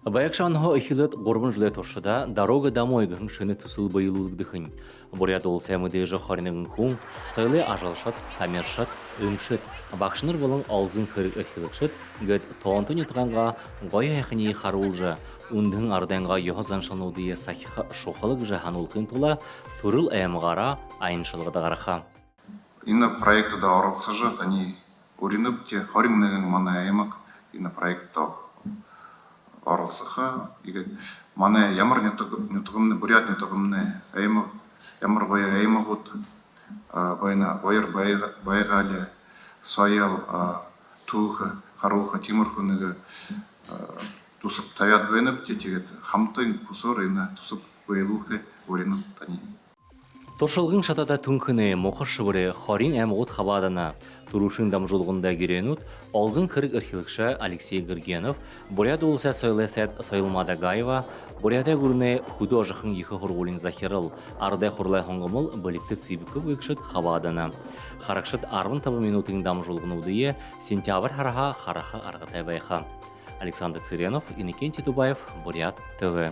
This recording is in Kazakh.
Баякшанхо ихилет горбан жилет торшуда дорога домой гын шыны тусыл байылулык дыхын. Бурят ол сәмідежі харинығын хун, сайлы ажалшат, тамершат, өмшат, бақшыныр болын алзын кырык ихилетшат, гөт тоонтын ютғанға гоя яхыни харулжа, ундың ардайнға йохазан шанудыя сахиха шохалык жаханулқын тула, турыл әмғара айыншылығы дағараха. Инна проекта да оралсыжы, тани уринып те харинығын мана әймақ, инна проекта оралсыха, мана ямар нетығымны, бурят нетығымны әймақ, ямар гоя әймақ от, байна гояр байғалі, саял, туғы, харуға, тимырхыныға тусып тавят веніп те тегет, хамтын кусор инна тусып байылуғы уринып тани. Торшылғын шатата түнкіні моқышы бұры харин әмғыт хабадана турушын дамжылғында керенут, алзын кырык архивикші Алексей Гыргенов, бурят олса сөйлесет Сойлмада Гаева, буряда гүріне художықын ехі хұрғылын захирыл, ардай құрлай хоңғымыл білікті цибікі өкшіт хабадана. Харақшыт арвын табы минутын дамжылғын ұдые сентябрь хараха хараха арғытай байха. Александр Цыренов, Иннокентий Дубаев, Бурят ТВ.